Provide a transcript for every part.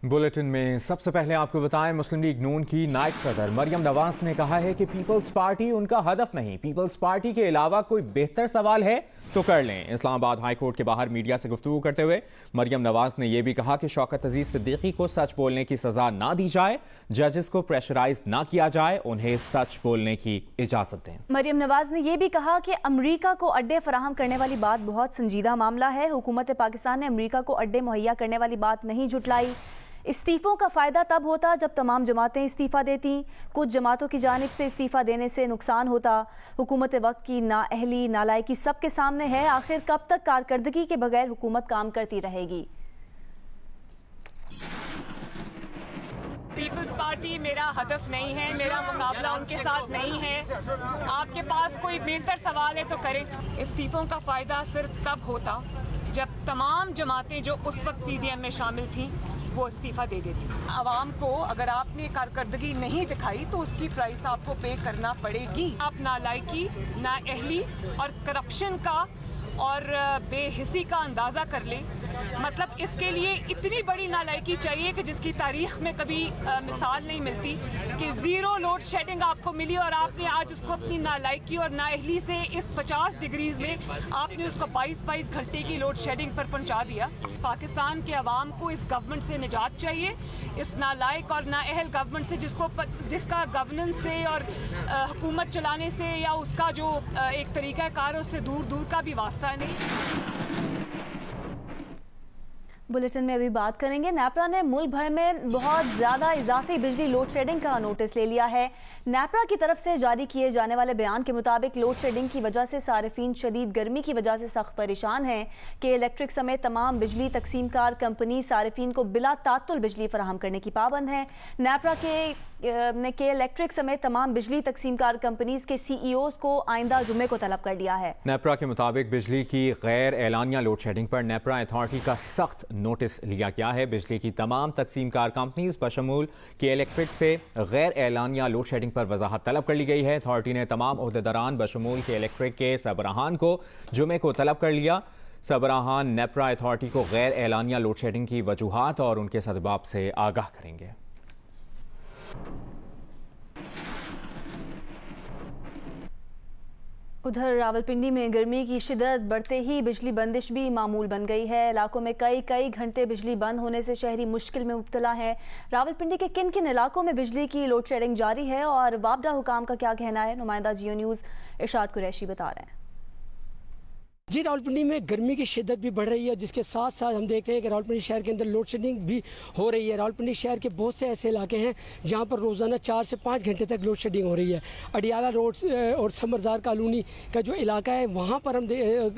Bulletin में सबसे पहले आपको बताएं, मुस्लिम लीग नून की नायब सदर मरियम नवाज ने कहा है कि पीपल्स पार्टी उनका हदफ नहीं, पीपल्स पार्टी के अलावा कोई बेहतर सवाल है तो कर लें। इस्लामाबाद हाई कोर्ट के बाहर मीडिया से गुफ्तगू करते हुए मरियम नवाज ने यह भी कहा कि शौकत अजीज सिद्दीकी को सच बोलने की सजा ना दी जाए, जजेस को प्रेशराइज ना किया जाए, उन्हें सच बोलने की इजाजत दें। मरियम नवाज ने यह भी कहा कि अमरीका को अड्डे फराहम करने वाली बात बहुत संजीदा मामला है। हुकूमत पाकिस्तान ने अमरीका को अड्डे मुहैया करने वाली बात नहीं झुटलाई। इस्तीफों का फ़ायदा तब होता जब तमाम जमातें इस्तीफ़ा देती, कुछ जमातों की जानिब से इस्तीफ़ा देने से नुकसान होता। हुकूमत वक्त की नाअहली नालायकी सबके सामने है। आखिर कब तक कारकर्दगी के बगैर हुकूमत काम करती रहेगी? पीपल्स पार्टी मेरा हदफ नहीं है, मेरा मुकाबला उनके साथ नहीं है। आपके पास कोई बेहतर सवाल है तो करें। इस्तीफों का फ़ायदा सिर्फ तब होता जब तमाम जमातें जो उस वक्त पीडीएम में शामिल थीं वो इस्तीफ़ा दे देती। आवाम को अगर आपने कारकर्दगी नहीं दिखाई तो उसकी प्राइस आपको पे करना पड़ेगी। आप नालायकी, नाअहली और करप्शन का और बेहिसी का अंदाज़ा कर लें। मतलब इसके लिए इतनी बड़ी नालायकी चाहिए कि जिसकी तारीख में कभी मिसाल नहीं मिलती, कि ज़ीरो लोड शेडिंग आपको मिली और आपने आज उसको अपनी नालायकी और नाअहली से इस 50 डिग्रीज में आपने उसको 22 घंटे की लोड शेडिंग पर पहुंचा दिया। पाकिस्तान के अवाम को इस गवर्नमेंट से निजात चाहिए, इस नालायक और नाअहल गवर्नमेंट से जिसका गवर्नेंस से और हुकूमत चलाने से या उसका जो एक तरीका कार है उससे दूर दूर का भी वास्ता नहीं। बुलेटिन में अभी बात करेंगे। नेपरा ने मुल्क भर में बहुत ज़्यादा इजाफी बिजली लोड शेडिंग का नोटिस ले लिया है। नेपरा की तरफ से जारी किए जाने वाले बयान के मुताबिक लोड शेडिंग की वजह से सारिफीन शदीद गर्मी की वजह से सख्त परेशान हैं कि इलेक्ट्रिक समेत तमाम बिजली तकसीमकार कंपनी सारिफीन को बिला तात्तुल बिजली फराहम करने की पाबंद है। नेपरा के इलेक्ट्रिक समेत तमाम बिजली तकसीमकार कंपनीज के सीईओज को आइंदा जुमे को तलब कर दिया है। नेपरा के मुताबिक बिजली की गैर एलानिया लोड शेडिंग पर नेपरा अथॉरिटी का सख्त नोटिस लिया गया है। बिजली की तमाम तकसीमकार कंपनीज बशमूल के इलेक्ट्रिक से गैर एलानिया लोड शेडिंग पर वजाहत तलब कर ली गई है। अथॉरिटी ने तमाम ओहदेदारान बशमूल के इलेक्ट्रिक के सरबराहान को जुमे को तलब कर लिया। सरबराहान नेपरा अथॉरिटी को गैर एलानिया लोड शेडिंग की वजूहात और उनके सदबाब से आगाह करेंगे। उधर रावलपिंडी में गर्मी की शिद्दत बढ़ते ही बिजली बंदिश भी मामूल बन गई है। इलाकों में कई घंटे बिजली बंद होने से शहरी मुश्किल में मुब्तला है। रावलपिंडी के किन किन इलाकों में बिजली की लोड शेडिंग जारी है और वापडा हुकाम का क्या कहना है, नुमाइंदा जियो न्यूज़ इरशाद कुरैशी बता रहे हैं। जी, रावलपिंडी में गर्मी की शिद्दत भी बढ़ रही है, जिसके साथ साथ हम देख रहे हैं कि रावलपिंडी शहर के अंदर लोड शेडिंग भी हो रही है। रावलपिंडी शहर के बहुत से ऐसे इलाके हैं जहां पर रोज़ाना 4 से 5 घंटे तक लोड शेडिंग हो रही है। अडियाला रोड और समरजार कॉलोनी का जो इलाका है वहां पर हम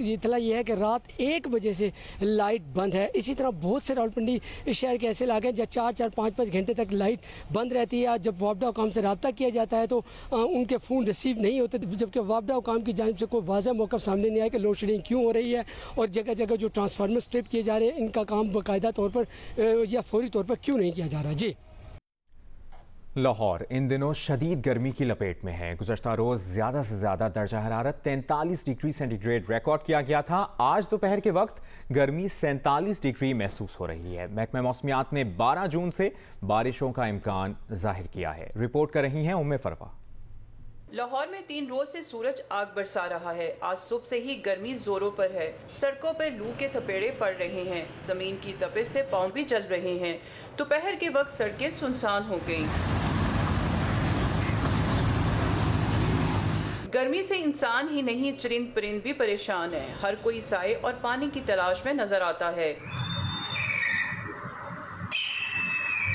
इतला ये है कि रात 1 बजे से लाइट बंद है। इसी तरह बहुत से रावलपिंडी शहर के ऐसे इलाके हैं जहाँ 4-4, 5-5 घंटे तक लाइट बंद रहती है। जब वापडा हुकाम से रब्ता किया जाता है तो उनके फ़ोन रिसीव नहीं होते, जबकि वापडा हुकाम की जानिब से कोई वाज़ह मौक़िफ़ सामने नहीं आया कि लोड शेडिंग क्यों हो रही है और जगह जगह जो ट्रांसफार्मर स्ट्रिप किए जा रहे हैं इनका काम बाकायदा तौर पर या फौरी तौर पर क्यों नहीं किया जा रहा। जी, लाहौर इन दिनों शदीद गर्मी की लपेट में है। गुज़श्ता रोज ज्यादा से ज्यादा दर्जा हरारत 43 डिग्री सेंटीग्रेड रिकॉर्ड किया गया था। आज दोपहर के वक्त गर्मी 47 डिग्री महसूस हो रही है। महकमा मौसमियात ने 12 जून से बारिशों का इम्कान जाहिर किया है। रिपोर्ट कर रही हैं उम्मे फरवा। लाहौर में 3 रोज से सूरज आग बरसा रहा है। आज सुबह से ही गर्मी जोरों पर है। सड़कों पर लू के थपेड़े पड़ रहे हैं। जमीन की तपिश से पांव भी जल रहे हैं। दोपहर के वक्त सड़कें सुनसान हो गईं। गर्मी से इंसान ही नहीं चरिंद परिंद भी परेशान है। हर कोई साए और पानी की तलाश में नजर आता है।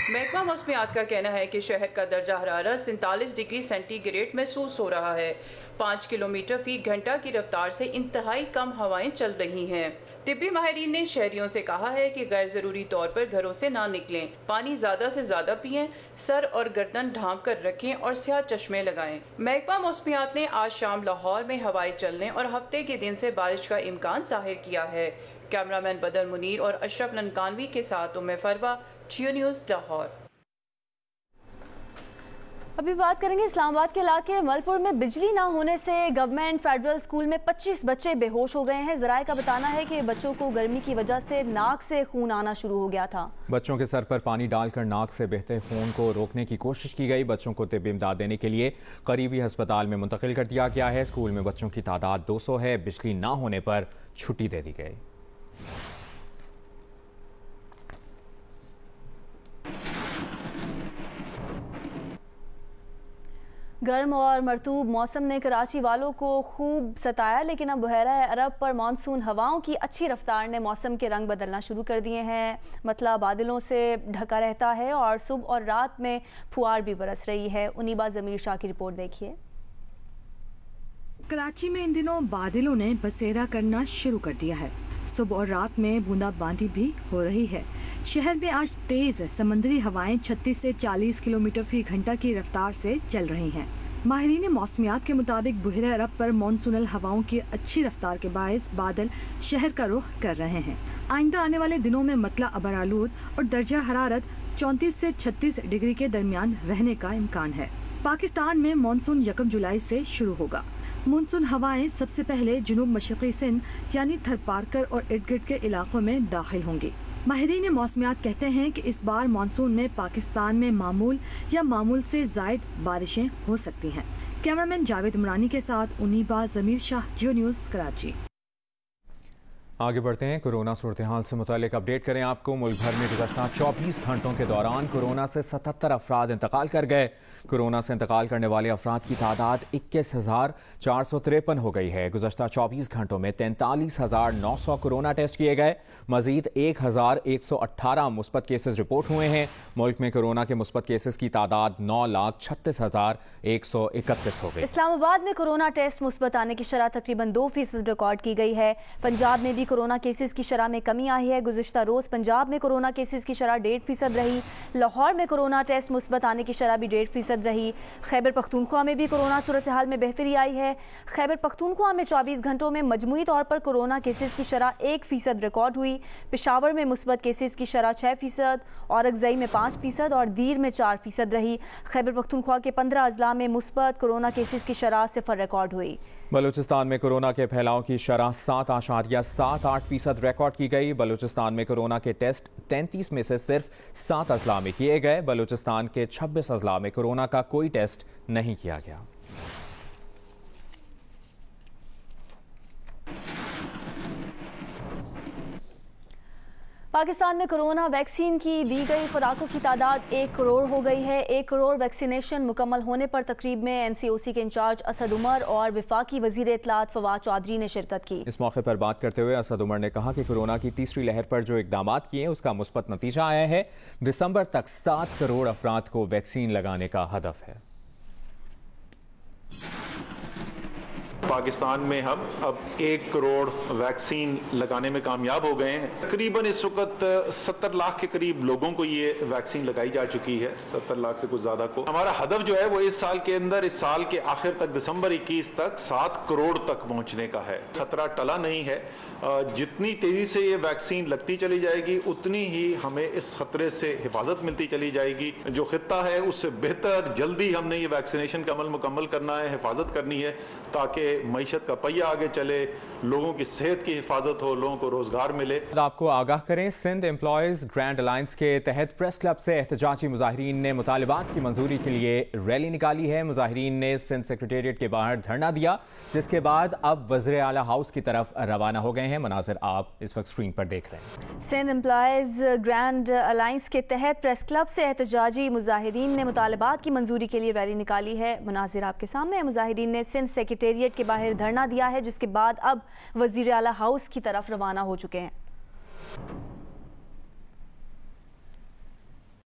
महकमा मौसमियात का कहना है कि शहर का दर्जा हरारत 47 डिग्री सेंटीग्रेड महसूस हो रहा है। 5 किलोमीटर फी घंटा की रफ्तार से इंतहाई कम हवाएं चल रही हैं। तिब्बी माहिरीन ने शहरियों से कहा है कि गैर जरूरी तौर पर घरों से ना निकलें, पानी ज्यादा से ज्यादा पिएं, सर और गर्दन ढांप कर रखें और स्याह चश्मे लगाएं। महकमा मौसमियात ने आज शाम लाहौर में हवाएं चलने और हफ्ते के दिन से बारिश का इम्कान जाहिर किया है। कैमरामैन बदर मुनीर और अशरफ ननकानवी के साथ उम्मे फरवा, जियो न्यूज़ लाहौर। अभी बात करेंगे इस्लामाबाद के इलाके मलपुर में बिजली ना होने से गवर्नमेंट फेडरल स्कूल में 25 बच्चे बेहोश हो गए हैं। ज़राए का बताना है कि बच्चों को गर्मी की वजह से नाक से खून आना शुरू हो गया था। बच्चों के सर पर पानी डालकर नाक से बहते खून को रोकने की कोशिश की गई। बच्चों को तिब्बी इमदाद देने के लिए करीबी अस्पताल में मुंतकिल कर दिया गया है। स्कूल में बच्चों की तादाद 200 है। बिजली ना होने पर छुट्टी दे दी गई। गर्म और मरतूब मौसम ने कराची वालों को खूब सताया, लेकिन अब बहरा अरब पर मानसून हवाओं की अच्छी रफ्तार ने मौसम के रंग बदलना शुरू कर दिए हैं। मतलब बादलों से ढका रहता है और सुबह और रात में फुआर भी बरस रही है। उनीबा जमीर शाह की रिपोर्ट देखिए। कराची में इन दिनों बादलों ने बसेरा करना शुरू कर दिया है। सुबह और रात में बूंदाबांदी भी हो रही है। शहर में आज तेज समंदरी हवाएं 36 से 40 किलोमीटर फी घंटा की रफ्तार से चल रही हैं। माहिरीन मौसमियात के मुताबिक बहरे अरब पर मानसूनल हवाओं की अच्छी रफ्तार के बायस बादल शहर का रुख कर रहे हैं। आइंदा आने वाले दिनों में मतला अबरालूद और दर्जा हरारत 34 से 36 डिग्री के दरमियान रहने का इम्कान है। पाकिस्तान में मानसून 1 जुलाई से शुरू होगा। मानसून हवाएं सबसे पहले जुनूब मशरक़ी सिंध यानी थरपारकर और इर्द गिर्द के इलाकों में दाखिल होंगी। माहिरीन मौसमियात कहते हैं कि इस बार मानसून में पाकिस्तान में मामूल या मामूल से ज़ायद बारिशें हो सकती हैं। कैमरामैन जावेद उमरानी के साथ उनीबा जमीर शाह, जियो न्यूज़, कराची। आगे बढ़ते हैं। कोरोना सूरत हाल से मुतालिक अपडेट करें आपको। मुल्क भर में गुज़श्ता 24 घंटों के दौरान कोरोना से 77 अफराद इंतकाल कर गए। कोरोना से इंतकाल करने वाले अफराद की तादाद 21,453 हो गई है। गुज़श्ता 24 घंटों में 43,900 कोरोना टेस्ट किए गए। मजीद 1,118 मुस्बत केसेस रिपोर्ट हुए हैं। मुल्क में कोरोना के मुस्बत केसेस की तादाद 9,36,131 हो गई। इस्लामाबाद में कोरोना टेस्ट मुस्बत आने की शरह तकरीबन 2% रिकॉर्ड की गई है। पंजाब में भी कोरोना केसेस की शरह में कमी आई है। गुज़िश्ता रोज पंजाब में कोरोना केसेस की शरह 1.5% रही। लाहौर में कोरोना टेस्ट मुस्बत आने की शरह भी 1.5% रही। खैबर पख्तूनख्वा में भी कोरोना सूरत हाल में बेहतरी आई है। खैबर पख्तूनख्वा में 24 घंटों में मजमूई तौर पर कोरोना केसेस की शरह 1% रिकॉर्ड हुई। पेशावर में मुस्बत केसेस की शरह 6%, औरंगज़ई में 5% और दीर में 4% रही। खैबर पख्तूनख्वा के 15 अजला में मुस्बत कोरोना केसेस की शरह 0 रिकॉर्ड हुई। बलूचिस्तान में कोरोना के फैलाव की शरह 7.78% रिकॉर्ड की गई। बलूचिस्तान में कोरोना के टेस्ट 33 में से सिर्फ 7 अजला में किए गए। बलूचिस्तान के 26 अजला में कोरोना का कोई टेस्ट नहीं किया गया। पाकिस्तान में कोरोना वैक्सीन की दी गई खुराकों की तादाद 1 करोड़ हो गई है। 1 करोड़ वैक्सीनेशन मुकम्मल होने पर तकरीब में NCOC के इंचार्ज असद उमर और वफाकी वजीर इत्तलात फवाद चौधरी ने शिरकत की। इस मौके पर बात करते हुए असद उमर ने कहा कि कोरोना की तीसरी लहर पर जो इकदामात किए उसका मुस्बत नतीजा आया है। दिसंबर तक 7 करोड़ अफराद को वैक्सीन लगाने का हदफ है। पाकिस्तान में हम अब 1 करोड़ वैक्सीन लगाने में कामयाब हो गए हैं। तकरीबन इस वक्त 70 लाख के करीब लोगों को ये वैक्सीन लगाई जा चुकी है। 70 लाख से कुछ ज्यादा को। हमारा हदफ जो है वो इस साल के अंदर, इस साल के आखिर तक, दिसंबर 21 तक 7 करोड़ तक पहुंचने का है। खतरा टला नहीं है। जितनी तेजी से ये वैक्सीन लगती चली जाएगी उतनी ही हमें इस खतरे से हिफाजत मिलती चली जाएगी। जो खित्ता है उससे बेहतर जल्दी हमने ये वैक्सीनेशन का अमल मुकम्मल करना है, हिफाजत करनी है, ताकि मईशत का पहिया आगे चले, लोगों की सेहत की हिफाजत हो, लोगों को रोजगार मिले। आपको आगाह करें, सिंध एम्प्लॉयज ग्रैंड अलायंस के तहत प्रेस क्लब से एहतजाजी मुजाहिरीन ने मुतालिबात की मंजूरी के लिए रैली निकाली है। मुजाहिरीन ने सिंध सेक्रेटेरिएट के बाहर धरना दिया, जिसके बाद अब वज़ीर आला हाउस की तरफ रवाना हो गए हैं। मनाज़िर आप इस वक्त स्क्रीन पर देख रहे हैं। सिंध एम्प्लॉयज ग्रैंड अलायंस के तहत प्रेस क्लब से एहतजाजी मुजाहिरीन ने मुतालिबात की मंजूरी के लिए रैली निकाली है। मनाज़िर आपके सामने है। मुजाहिरीन ने सिंध सेक्रेटेरिएट के बाहर धरना दिया है, जिसके बाद अब वज़ीर आला हाउस की तरफ रवाना हो चुके हैं।